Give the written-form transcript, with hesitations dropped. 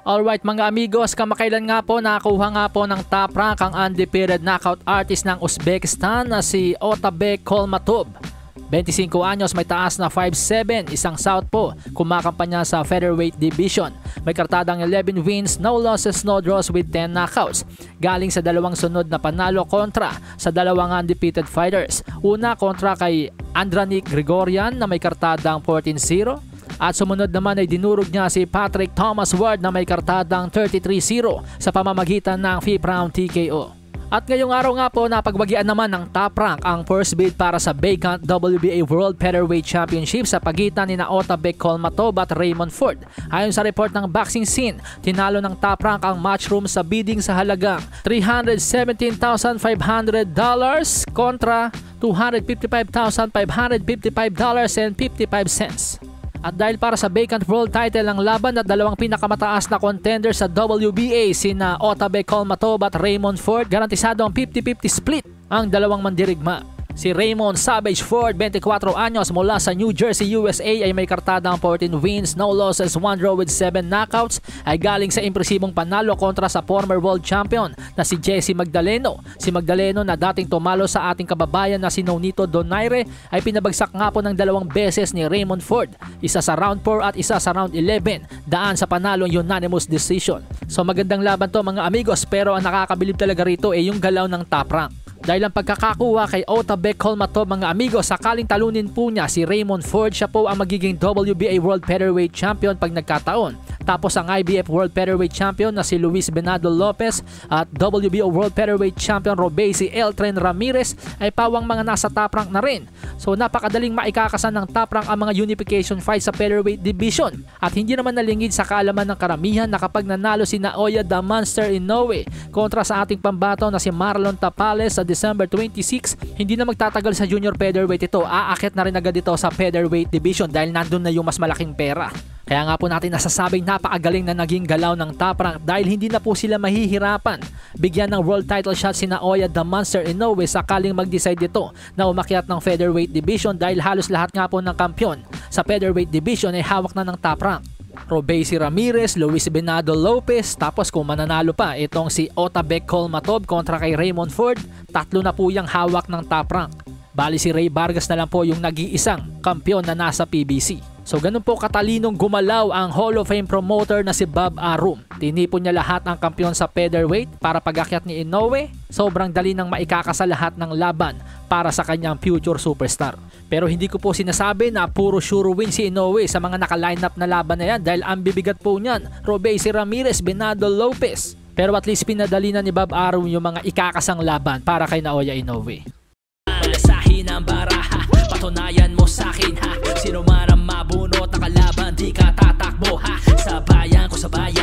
Alright mga amigos, kamakailan nga po nakakuha nga po ng top rank ang undefeated knockout artist ng Uzbekistan na si Otabek Kholmatov. 25 anyos, may taas na 5'7", isang southpaw, kumakampanya sa featherweight division. May kartadang 11 wins, no losses, no draws with 10 knockouts. Galing sa dalawang sunod na panalo kontra sa dalawang undefeated fighters. Una kontra kay Andranik Grigorian na may kartadang 14-0. At sumunod naman ay dinurog niya si Patrick Thomas Ward na may kartadang 33-0 sa pamamagitan ng 5th round TKO. At ngayong araw nga po napagbagian naman ng top rank ang first bid para sa vacant WBA World Featherweight Championship sa pagitan ni Otabek Kholmatov at Raymond Ford. Ayon sa report ng Boxing Scene, tinalo ng top rank ang matchroom sa bidding sa halagang $317,500 kontra $255,555.55. At dahil para sa vacant world title ang laban at dalawang pinakamataas na contender sa WBA sina Otabek Kholmatov at Raymond Ford, garantisado ang 50-50 split ang dalawang mandirigma. Si Raymond Savage Ford, 24 anyos, mula sa New Jersey, USA ay may kartadang 14 wins, no losses, 1 draw with 7 knockouts, ay galing sa impresibong panalo kontra sa former world champion na si Jesse Magdaleno. Si Magdaleno na dating tumalo sa ating kababayan na si Nonito Donaire ay pinabagsak nga po ng 2 beses ni Raymond Ford, isa sa round 4 at isa sa round 11, daan sa panalong unanimous decision. So magandang laban to mga amigos, pero ang nakakabilib talaga rito ay yung galaw ng top rank. Dahil ang pagkakakuha kay Otabek Kholmatov mga amigos, sakaling talunin po niya si Raymond Ford, siya po ang magiging WBA World Featherweight Champion pag nagkataon. Tapos ang IBF World Featherweight Champion na si Luis Venado Lopez at WBO World Featherweight Champion Robeisy Eltren Ramirez ay pawang mga nasa top rank na rin. So napakadaling maikakasan ng top rank ang mga unification fight sa featherweight division. At hindi naman nalingid sa kaalaman ng karamihan na kapag nanalo si Naoya the Monster Inoue kontra sa ating pambato na si Marlon Tapales sa December 26, hindi na magtatagal sa junior featherweight ito. Aakyat na rin agad ito sa featherweight division dahil nandun na yung mas malaking pera. Kaya nga po natin nasasabing napakagaling na naging galaw ng top rank dahil hindi na po sila mahihirapan bigyan ng world title shot si Naoya the Monster Inoue sakaling mag-decide dito na umakyat ng featherweight division dahil halos lahat nga po ng kampiyon sa featherweight division ay hawak na ng top rank. Robeisy Ramirez, Luis Venado Lopez, tapos kung mananalo pa itong si Otabek Kholmatov kontra kay Raymond Ford, 3 na po yung hawak ng top rank. Bali si Ray Vargas na lang po yung nag-iisang kampiyon na nasa PBC. So ganun po katalinong gumalaw ang Hall of Fame promoter na si Bob Arum. Tinipon niya lahat ng kampiyon sa featherweight para pag-akyat ni Inoue. Sobrang dali nang maikakasa lahat ng laban para sa kanyang future superstar. Pero hindi ko po sinasabi na puro sure win si Inoue sa mga naka-line up na laban na yan dahil ang bibigat po niyan, Robeisy Ramirez, Venado Lopez. Pero at least pinadali na ni Bob Arum yung mga ikakasang laban para kay Naoya Inoue. Palasahin ang baraha, patunayan mo sa'kin ha. Sino man ang mabunot na kalaban, di ka tatakbo ha. Sa bayan ko sa bayan.